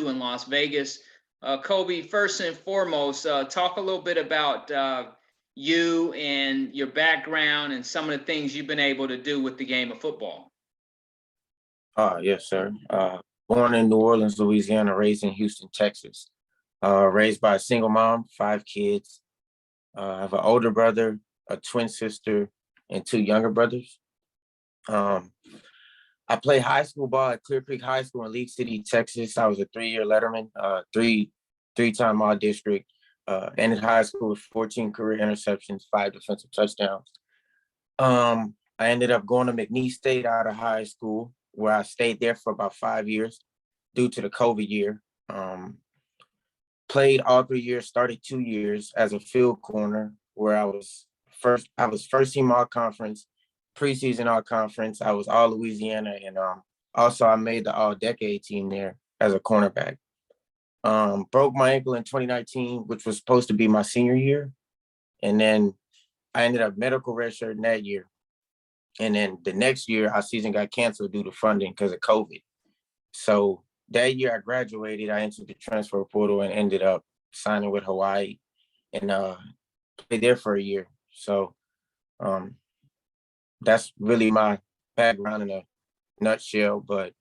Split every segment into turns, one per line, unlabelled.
in Las Vegas. Colby, first and foremost, talk a little bit about you and your background and some of the things you've been able to do with the game of football.
Yes, sir. Born in New Orleans, Louisiana, raised in Houston, Texas. Raised by a single mom, 5 kids. I have an older brother, a twin sister, and 2 younger brothers. I played high school ball at Clear Creek High School in League City, Texas. I was a 3-year letterman, three-time all-district. Ended high school with 14 career interceptions, 5 defensive touchdowns. I ended up going to Mcneese State out of high school, where I stayed there for about 5 years due to the COVID year. Played all 3 years, started 2 years as a field corner, where I was first team all conference, preseason all conference. I was all Louisiana, and also I made the all decade team there as a cornerback. Broke my ankle in 2019, which was supposed to be my senior year. And then I ended up medical redshirting that year. And then the next year, our season got canceled due to funding because of COVID. So that year I graduated, I entered the transfer portal and ended up signing with Hawaii and played there for a year. So that's really my background in a nutshell. But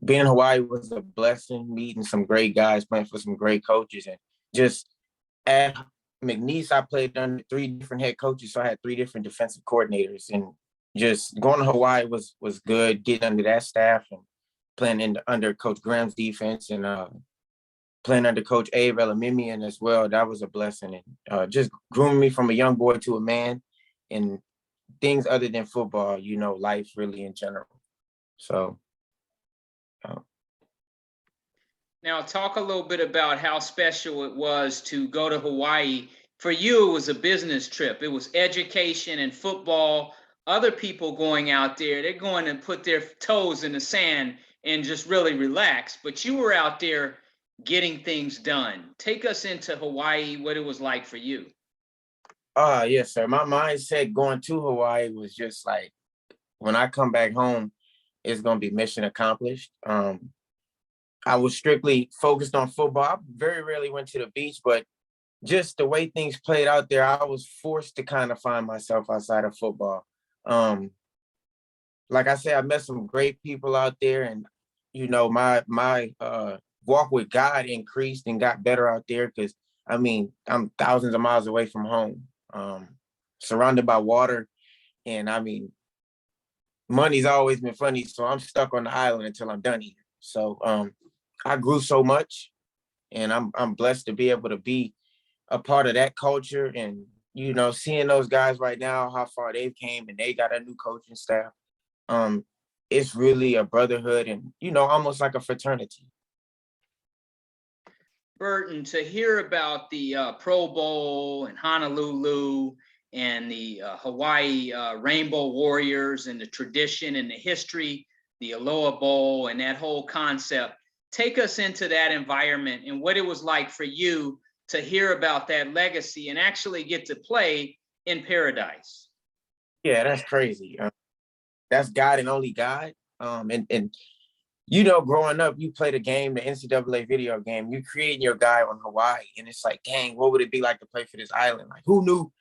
being in Hawaii was a blessing, meeting some great guys, playing for some great coaches. And just at Mcneese, I played under 3 different head coaches, so I had 3 different defensive coordinators. And just going to Hawaii was good, getting under that staff and playing under Coach Graham's defense and playing under Coach Abe Elamimian as well. That was a blessing. And just grooming me from a young boy to a man and things other than football, life really in general. So.
Now, talk a little bit about how special it was to go to Hawaii. For you, it was a business trip. It was education and football. Other people going out there, they're going to put their toes in the sand and just really relax. But you were out there getting things done. Take us into Hawaii, what it was like for you.
Yes, sir. My mindset going to Hawaii was just like, when I come back home, it's going to be mission accomplished. I was strictly focused on football. I very rarely went to the beach, but just the way things played out there, I was forced to kind of find myself outside of football. Like I said, I met some great people out there, and my walk with God increased and got better out there because I'm thousands of miles away from home, surrounded by water, and money's always been funny, so I'm stuck on the island until I'm done here. So I grew so much, and I'm blessed to be able to be a part of that culture, and seeing those guys right now, how far they've came, and they got a new coaching staff. It's really a brotherhood, and almost like a fraternity.
Burton, to hear about the Pro Bowl in Honolulu and the Hawaii Rainbow Warriors and the tradition and the history, the Aloha Bowl and that whole concept, take us into that environment and what it was like for you to hear about that legacy and actually get to play in paradise.
Yeah, that's crazy. That's God and only God. And growing up, you play the game, the NCAA video game, you creating your guy on Hawaii. And it's like, dang, what would it be like to play for this island? Like, who knew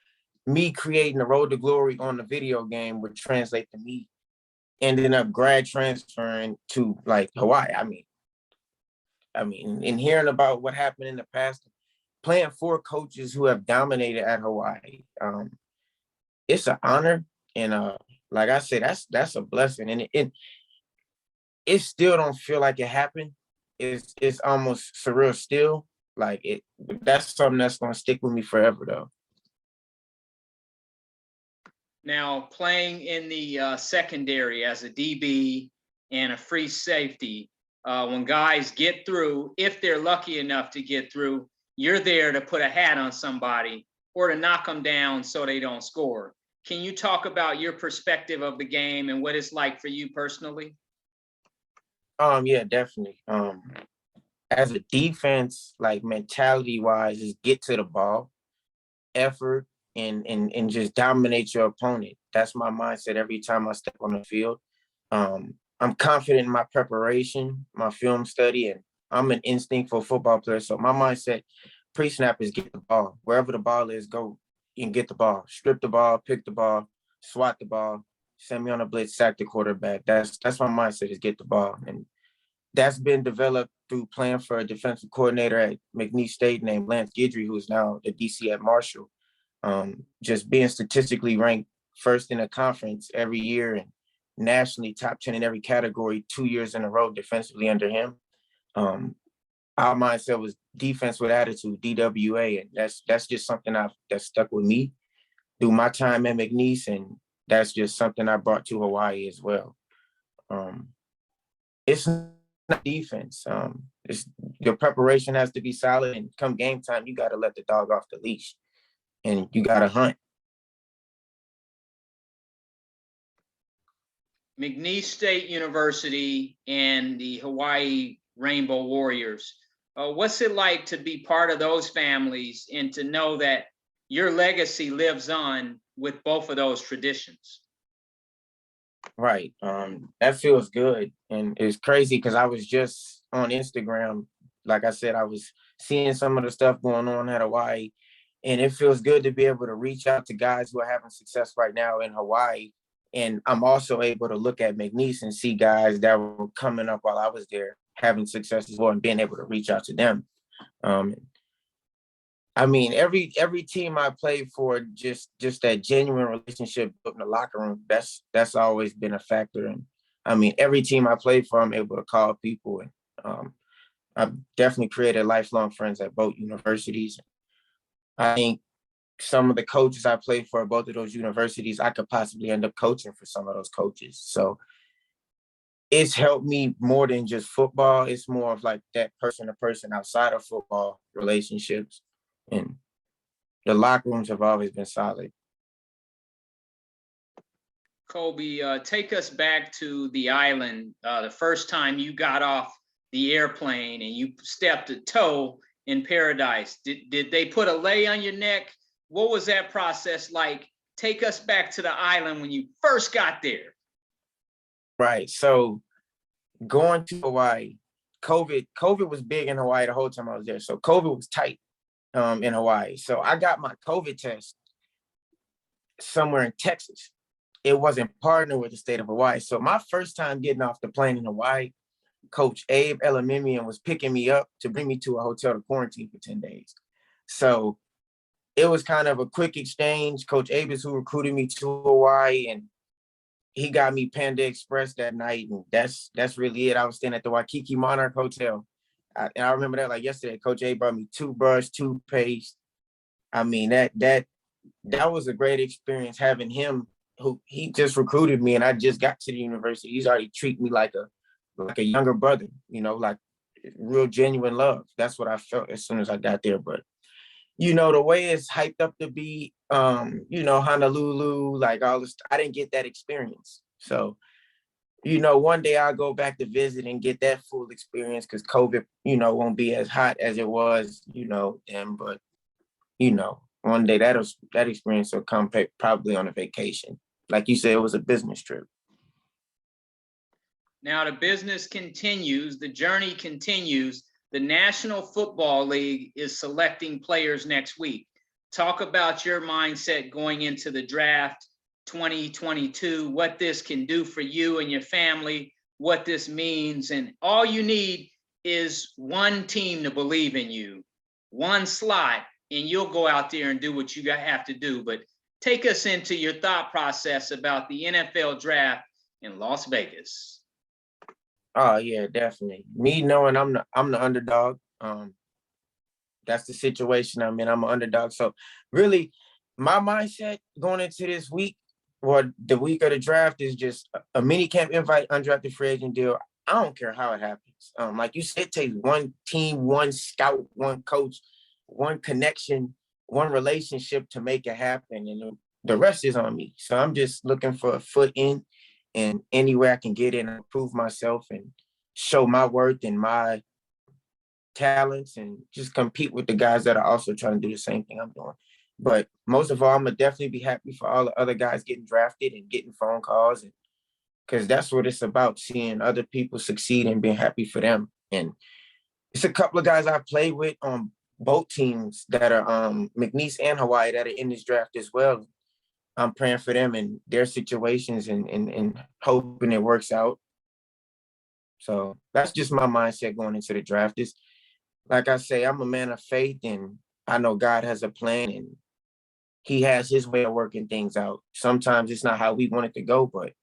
me creating the road to glory on the video game would translate to me ending up grad transferring to like Hawaii? And hearing about what happened in the past, playing for coaches who have dominated at Hawaii, it's an honor. And like I said, that's a blessing. And it still don't feel like it happened. It's almost surreal still. Like that's something that's gonna stick with me forever though.
Now, playing in the secondary as a DB and a free safety, when guys get through, if they're lucky enough to get through, you're there to put a hat on somebody or to knock them down so they don't score. Can you talk about your perspective of the game and what it's like for you personally?
Yeah, definitely. As a defense, like mentality wise, is get to the ball, effort, and just dominate your opponent. That's my mindset every time I step on the field. I'm confident in my preparation, my film study, and I'm an instinctful football player. So my mindset pre-snap is get the ball. Wherever the ball is, go and get the ball. Strip the ball, pick the ball, swat the ball, send me on a blitz, sack the quarterback. That's my mindset is get the ball. And that's been developed through playing for a defensive coordinator at Mcneese State named Lance Guidry, who is now the DC at Marshall. Just being statistically ranked first in a conference every year and nationally top 10 in every category 2 years in a row defensively under him. Our mindset was defense with attitude, DWA, and that's just something that stuck with me through my time at Mcneese, and that's just something I brought to Hawaii as well. It's not defense. It's your preparation has to be solid, and come game time, you got to let the dog off the leash, and you got to hunt.
Mcneese State University and the Hawaii Rainbow Warriors. What's it like to be part of those families and to know that your legacy lives on with both of those traditions?
Right. That feels good. And it's crazy because I was just on Instagram. Like I said, I was seeing some of the stuff going on at Hawaii. And it feels good to be able to reach out to guys who are having success right now in Hawaii. And I'm also able to look at Mcneese and see guys that were coming up while I was there having success as well and being able to reach out to them. I mean, every team I played for, just that genuine relationship in the locker room, that's always been a factor. And I mean, every team I played for, I'm able to call people. And I've definitely created lifelong friends at both universities. I think some of the coaches I played for at both of those universities, I could possibly end up coaching for some of those coaches. So it's helped me more than just football. It's more of like that person to person outside of football relationships. And the locker rooms have always been solid.
Colby, take us back to the island, the first time you got off the airplane and you stepped a toe in paradise. Did they put a lei on your neck? What was that process like? Take us back to the island when you first got there.
Right. So going to Hawaii, COVID was big in Hawaii the whole time I was there. So COVID was tight in Hawaii. So I got my COVID test somewhere in Texas. It wasn't partnered with the state of Hawaii. So my first time getting off the plane in Hawaii, Coach Abe Elamimian was picking me up to bring me to a hotel to quarantine for 10 days. So it was kind of a quick exchange. Coach Abe is who recruited me to Hawaii, and he got me Panda Express that night, and that's really it. I was staying at the Waikiki Monarch Hotel. And I remember that like yesterday. Coach Abe brought me toothbrush, toothpaste. I mean, that was a great experience having him, who he just recruited me, and I just got to the university. He's already treated me like a younger brother, like real genuine love. That's what I felt as soon as I got there. But the way it's hyped up to be, Honolulu, like all this, I didn't get that experience. So, one day I'll go back to visit and get that full experience because COVID, won't be as hot as it was, then. But, one day that experience will come probably on a vacation. Like you said, it was a business trip.
Now the business continues, the journey continues. The National Football League is selecting players next week. Talk about your mindset going into the draft 2022, what this can do for you and your family, what this means. And all you need is one team to believe in you, one slot, and you'll go out there and do what you have to do. But take us into your thought process about the NFL draft in Las Vegas.
Oh yeah, definitely. Me knowing I'm the underdog. That's the situation I'm in. I'm an underdog. So really, my mindset going into this week, or the week of the draft, is just a mini camp invite, undrafted free agent deal. I don't care how it happens. Like you said, it takes one team, one scout, one coach, one connection, one relationship to make it happen, and the rest is on me. So I'm just looking for a foot in. And anywhere I can get in and prove myself and show my worth and my talents and just compete with the guys that are also trying to do the same thing I'm doing. But most of all, I'm gonna definitely be happy for all the other guys getting drafted and getting phone calls, and because that's what it's about, seeing other people succeed and being happy for them. And it's a couple of guys I played with on both teams that are Mcneese and Hawaii that are in this draft as well. I'm praying for them and their situations and hoping it works out. So that's just my mindset going into the draft. Is like I say, I'm a man of faith and I know God has a plan and he has his way of working things out. Sometimes it's not how we want it to go, but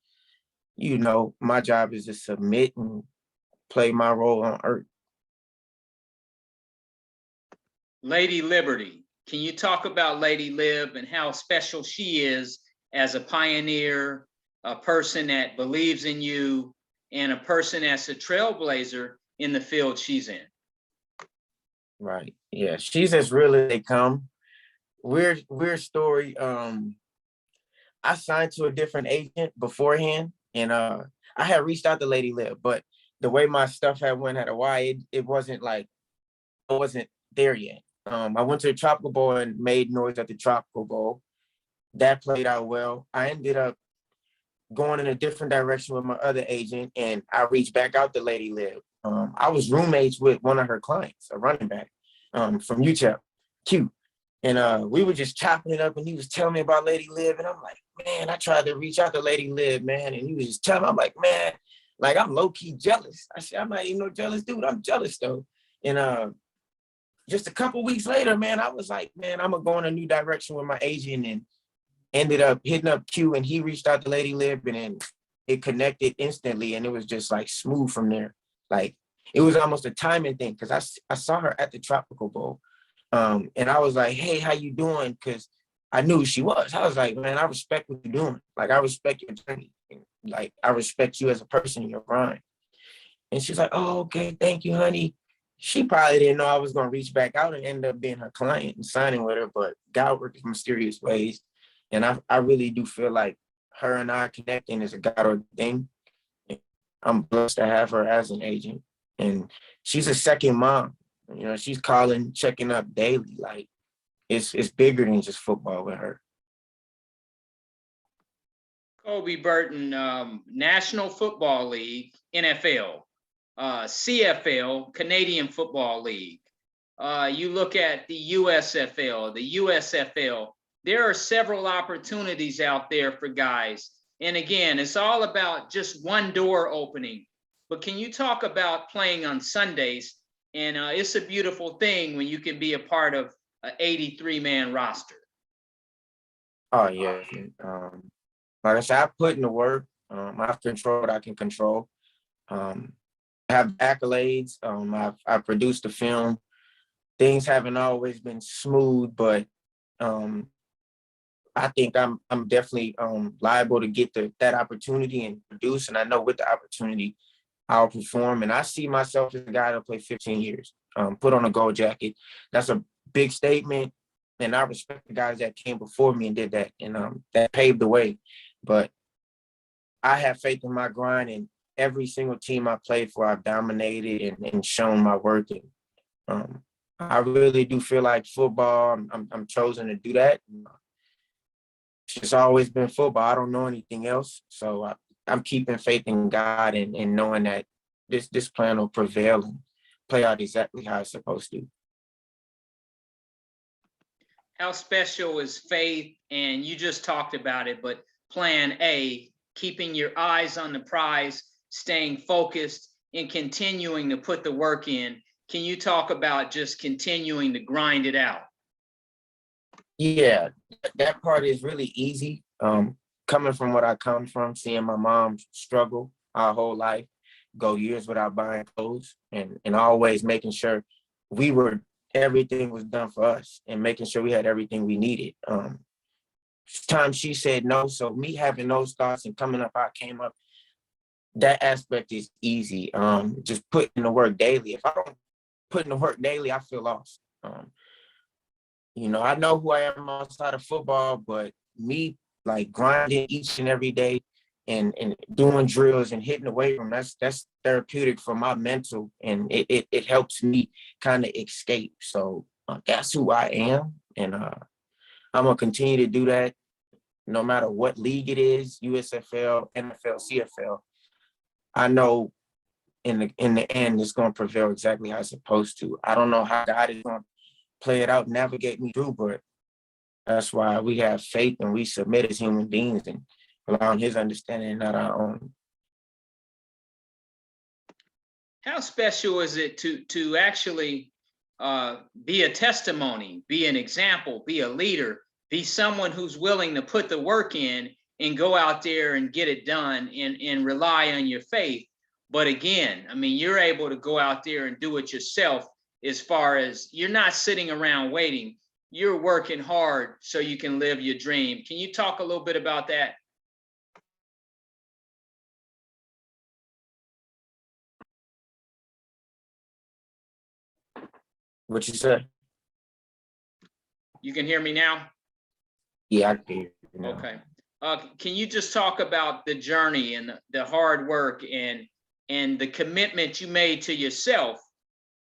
my job is to submit and play my role on earth.
Lady Liberty, can you talk about Lady Lib and how special she is as a pioneer, a person that believes in you, and a person that's a trailblazer in the field she's in?
Right. Yeah. She's as real as they come. Weird story. I signed to a different agent beforehand, and I had reached out to Lady Lib, but the way my stuff had went at Hawaii, it wasn't like I wasn't there yet. I went to the Tropical Bowl and made noise at the Tropical Bowl. That played out well. I ended up going in a different direction with my other agent, and I reached back out to Lady Lib. I was roommates with one of her clients, a running back from UTEP, Q. And we were just chopping it up, and he was telling me about Lady Lib, and I'm like, man, I tried to reach out to Lady Lib, man, and he was just telling me, I'm like, man, like I'm low-key jealous. I said, I'm not even no jealous dude, I'm jealous though. And just a couple weeks later, man, I was like, man, I'm gonna go in a new direction with my agent, and ended up hitting up Q, and he reached out to Lady Lib, and then it connected instantly, and it was just like smooth from there. Like it was almost a timing thing because I saw her at the Tropical Bowl. And I was like, hey, how you doing? Because I knew who she was. I was like, man, I respect what you're doing. Like, I respect your journey. Like, I respect you as a person in your grind. And she's like, oh, okay, thank you, honey. She probably didn't know I was going to reach back out and end up being her client and signing with her, but God works in mysterious ways. And I really do feel like her and I connecting is a God thing. I'm blessed to have her as an agent. And she's a second mom. She's calling, checking up daily. Like it's bigger than just football with her.
Colby Burton, National Football League, NFL, CFL, Canadian Football League. You look at the USFL, the USFL. There are several opportunities out there for guys. And again, it's all about just one door opening. But can you talk about playing on Sundays? And it's a beautiful thing when you can be a part of an 83-man roster.
Oh, yeah. Like I said, I put in the work. I've controlled what I can control. I have accolades. I've produced a film. Things haven't always been smooth, but I think I'm definitely liable to get that opportunity and produce. And I know with the opportunity, I'll perform. And I see myself as a guy that played 15 years, put on a gold jacket. That's a big statement. And I respect the guys that came before me and did that. And that paved the way. But I have faith in my grind, and every single team I played for, I've dominated and shown my worth. And I really do feel like football, I'm chosen to do that. It's just always been football. I don't know anything else. So I'm keeping faith in God and knowing that this plan will prevail and play out exactly how it's supposed to.
How special is faith? And you just talked about it, but plan A, keeping your eyes on the prize, staying focused, and continuing to put the work in. Can you talk about just continuing to grind it out?
Yeah, that part is really easy. Coming from what I come from, seeing my mom struggle our whole life, go years without buying clothes, and always making sure everything was done for us and making sure we had everything we needed. Times she said no, so me having those thoughts and coming up, I came up. That aspect is easy. Just putting in the work daily. If I don't put in the work daily, I feel lost. I know who I am outside of football, but me like grinding each and every day and doing drills and hitting the weight room, that's therapeutic for my mental, and it helps me kind of escape. So that's who I am, and I'm gonna continue to do that. no matter what league it is, USFL, NFL, CFL, I know in the end it's going to prevail exactly how it's supposed to. I don't know how God is going to play it out, navigate me through, but that's why we have faith and we submit as human beings and rely on his understanding and not our own.
How special is it to actually be a testimony, be an example, be a leader, be someone who's willing to put the work in and go out there and get it done and rely on your faith? But again, I mean, you're able to go out there and do it yourself, as far as you're not sitting around waiting. You're working hard so you can live your dream. Can you talk a little bit about that?
What you said?
You can hear me now?
Yeah, I can hear you now.
Okay. Can you just talk about the journey and the hard work and the commitment you made to yourself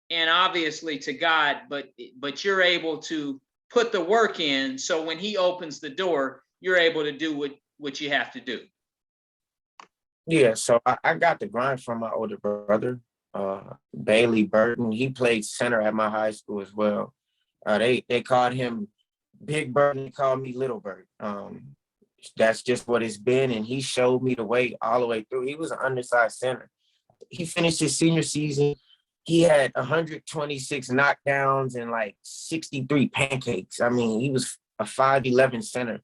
and obviously to God, but you're able to put the work in, so when he opens the door, you're able to do what you have to do?
Yeah, so I got the grind from my older brother, Colby Burton. He played center at my high school as well. They called him Big Bird, and they called me Little Bird. That's just what it's been, and he showed me the way all the way through. He was an undersized center. He finished his senior season. He had 126 knockdowns and like 63 pancakes. I mean, he was a 5'11" center.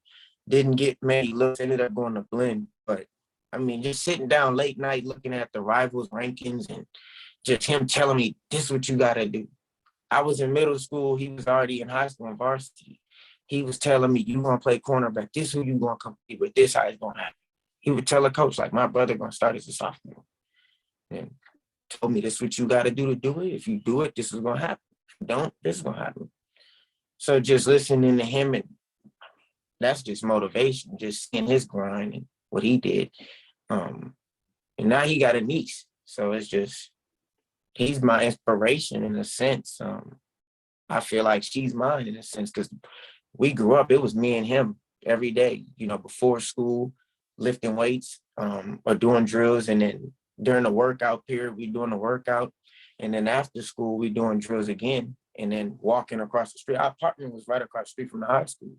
Didn't get many looks, ended up going to blend. But I mean, just sitting down late night looking at the rivals rankings and just him telling me, this is what you got to do. I was in middle school. He was already in high school and varsity. He was telling me, you going to play cornerback. This is who you going to compete with. This how it's going to happen. He would tell a coach, like, my brother going to start as a sophomore. And told me, this is what you got to do it. If you do it, this is going to happen. If you don't, this is going to happen. So just listening to him, and that's just motivation, just seeing his grind and what he did. And now he got a niece. So it's just, he's my inspiration in a sense. I feel like she's mine in a sense, because we grew up, it was me and him every day, before school, lifting weights, or doing drills. And then during the workout period, we doing the workout. And then after school, we doing drills again. And then walking across the street. Our apartment was right across the street from the high school.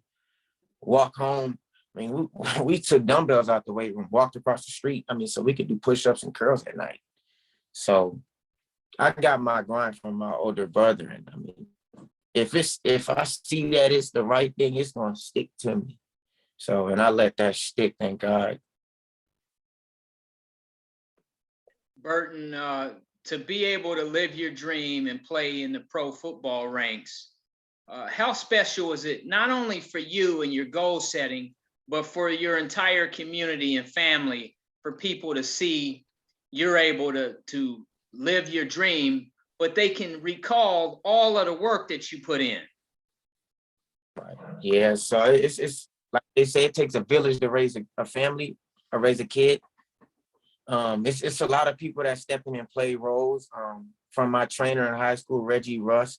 Walk home. I mean, we took dumbbells out the weight room, walked across the street. I mean, so we could do push-ups and curls at night. So I got my grind from my older brother. And I mean, if I see that it's the right thing, it's gonna stick to me. So, and I let that stick, thank God.
Burton, to be able to live your dream and play in the pro football ranks, how special is it, not only for you and your goal setting, but for your entire community and family, for people to see you're able to live your dream, but they can recall all of the work that you put in?
Right. Yeah, so it's like they say, it takes a village to raise a family or raise a kid. It's a lot of people that step in and play roles. From my trainer in high school, Reggie Russ,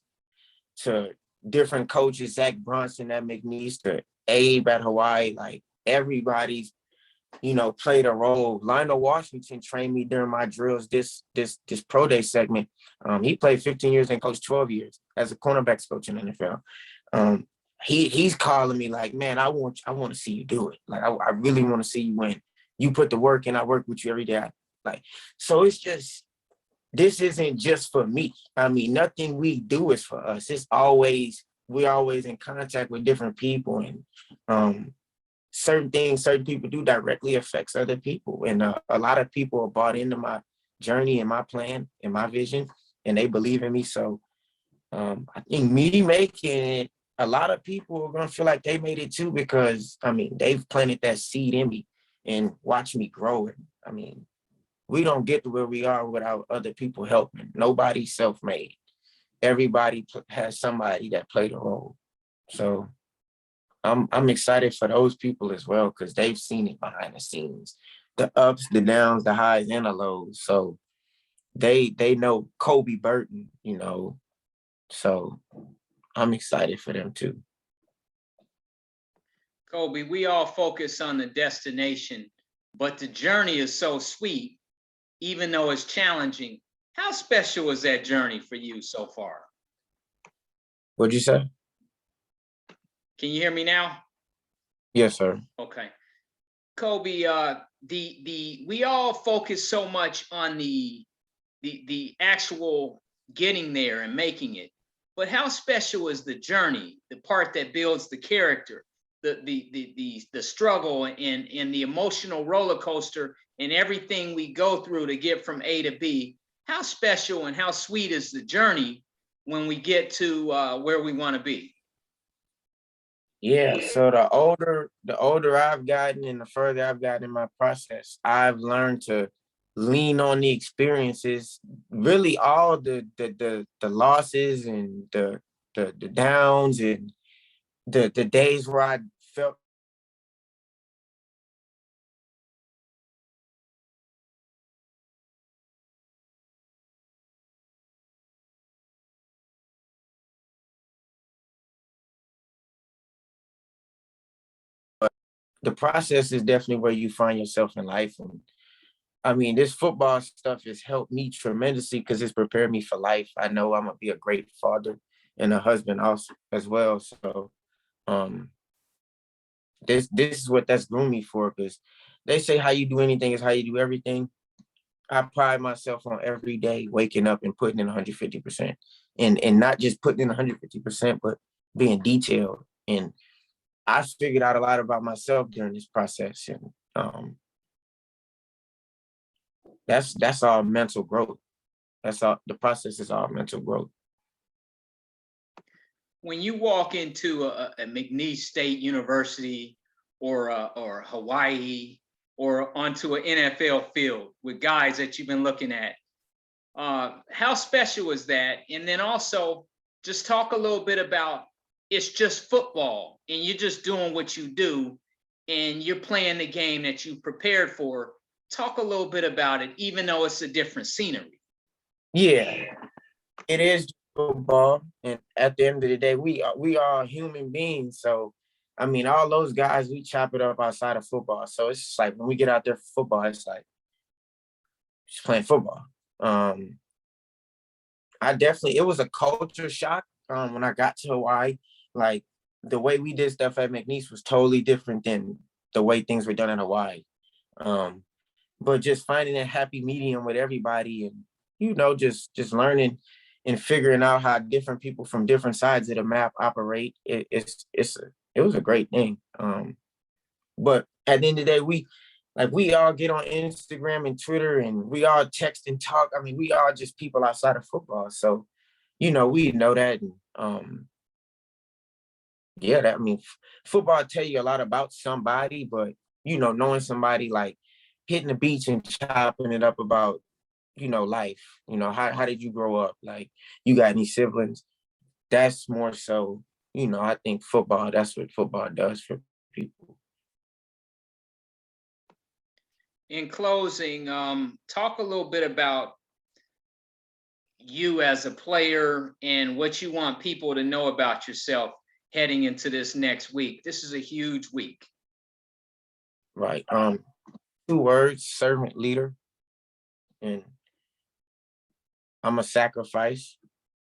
to different coaches, Zach Bronson at Mcneese, to Abe at Hawaii. Like, everybody's, played a role. Lionel Washington trained me during my drills, this pro day segment. He played 15 years and coached 12 years as a cornerbacks coach in the NFL. He's calling me like, man, I want to see you do it. Like, I really want to see you win. You put the work in, I work with you every day. So it's just, this isn't just for me. I mean, nothing we do is for us. We're always in contact with different people, and certain things certain people do directly affects other people. And a lot of people are bought into my journey and my plan and my vision, and they believe in me. So I think me making it, a lot of people are going to feel like they made it too, because, I mean, they've planted that seed in me and watched me grow it. I mean, we don't get to where we are without other people helping. Nobody's self-made. Everybody has somebody that played a role. So I'm excited for those people as well, because they've seen it behind the scenes, the ups, the downs, the highs, and the lows. So they know Colby Burton, So I'm excited for them too.
Colby, we all focus on the destination, but the journey is so sweet, even though it's challenging. How special is that journey for you so far?
What'd you say?
Can you hear me now?
Yes, sir.
Okay. Colby, we all focus so much on the actual getting there and making it, but how special is the journey, the part that builds the character, the struggle and the emotional roller coaster and everything we go through to get from A to B? How special and how sweet is the journey when we get to where we want to be?
Yeah. So the older I've gotten and the further I've gotten in my process, I've learned to lean on the experiences, really all the losses and the downs and the days where I felt the process is definitely where you find yourself in life. And I mean, this football stuff has helped me tremendously because it's prepared me for life. I know I'm gonna be a great father and a husband also as well. So um this is what that's groomed me for, because they say how you do anything is how you do everything. I pride myself on every day waking up and putting in 150%. And not just putting in 150%, but being detailed. And I figured out a lot about myself during this process. And that's all mental growth. That's all, the process is all mental growth.
When you walk into a Mcneese State University or Hawaii or onto an NFL field with guys that you've been looking at, how special is that? And then also just talk a little bit about, it's just football and you're just doing what you do and you're playing the game that you prepared for. Talk a little bit about it, even though it's a different scenery.
Yeah, it is football, and at the end of the day, we are human beings. So, I mean, all those guys, we chop it up outside of football. So it's just like when we get out there for football, it's like just playing football. Um, I definitely, it was a culture shock when I got to Hawaii. Like the way we did stuff at Mcneese was totally different than the way things were done in Hawaii. Um, but just finding a happy medium with everybody, and just learning and figuring out how different people from different sides of the map operate. It was a great thing. But at the end of the day, we all get on Instagram and Twitter and we all text and talk. I mean, we are just people outside of football. So, we know that. And yeah, that, I mean, football tell you a lot about somebody, but knowing somebody, like hitting the beach and chopping it up about, life, how did you grow up? Like, you got any siblings? That's more so, I think that's what football does for people.
In closing, talk a little bit about you as a player and what you want people to know about yourself heading into this next week. This is a huge week.
Right. 2 words: servant leader. And I'm a sacrifice,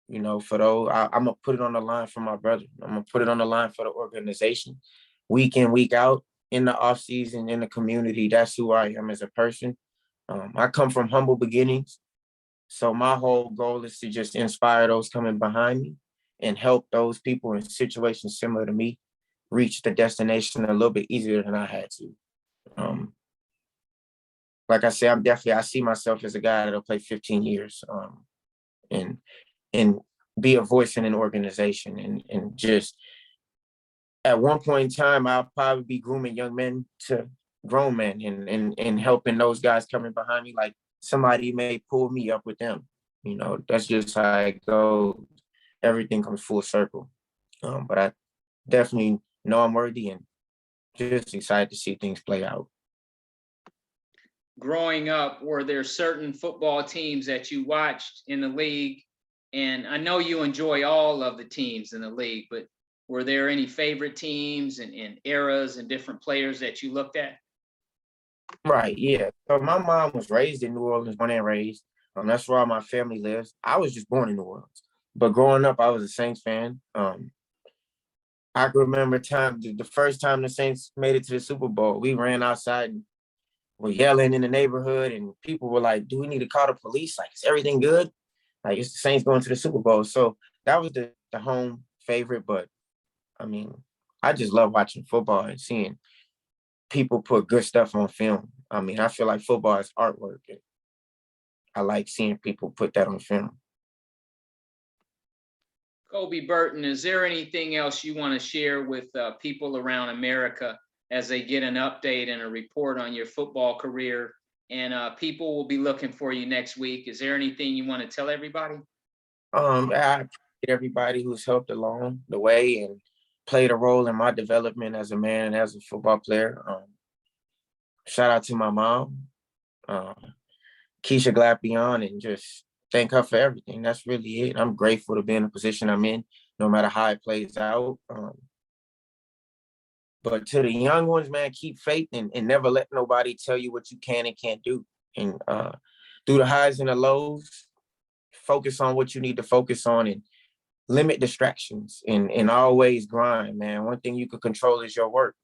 for those. I'm gonna put it on the line for my brother. I'm gonna put it on the line for the organization, week in, week out, in the off season, in the community. That's who I am as a person. I come from humble beginnings, so my whole goal is to just inspire those coming behind me and help those people in situations similar to me reach the destination a little bit easier than I had to. Like I said, I see myself as a guy that'll play 15 years, and and be a voice in an organization, and just at one point in time, I'll probably be grooming young men to grown men, and helping those guys coming behind me. Like somebody may pull me up with them. That's just how it goes. Everything comes full circle. But I definitely know I'm worthy and just excited to see things play out.
Growing up, were there certain football teams that you watched in the league? And I know you enjoy all of the teams in the league, but were there any favorite teams and eras and different players that you looked at?
Right, yeah. So my mom was raised in New Orleans, born and raised. That's where all my family lives. I was just born in New Orleans, but growing up, I was a Saints fan. I can remember the first time the Saints made it to the Super Bowl. We ran outside and were yelling in the neighborhood, and people were like, "Do we need to call the police? Like, is everything good? Like, it's the Saints going to the Super Bowl." So that was the home favorite. But I mean, I just love watching football and seeing people put good stuff on film. I mean, I feel like football is artwork. And I like seeing people put that on film.
Colby Burton, is there anything else you want to share with people around America as they get an update and a report on your football career? And people will be looking for you next week. Is there anything you want to tell everybody?
I appreciate everybody who's helped along the way and played a role in my development as a man and as a football player. Shout out to my mom, uh, Keisha Glapion, and just thank her for everything. That's really it. I'm grateful to be in the position I'm in, no matter how it plays out. But to the young ones, man, keep faith and never let nobody tell you what you can and can't do. And through the highs and the lows, focus on what you need to focus on and limit distractions and always grind, man. One thing you can control is your work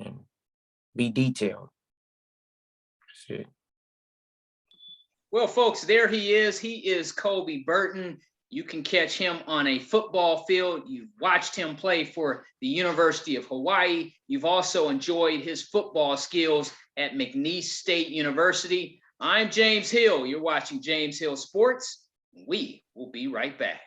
and be detailed. That's it.
Well, folks, there he is. He is Colby Burton. You can catch him on a football field. You've watched him play for the University of Hawaii. You've also enjoyed his football skills at Mcneese State University. I'm James Hill. You're watching James Hill Sports. We will be right back.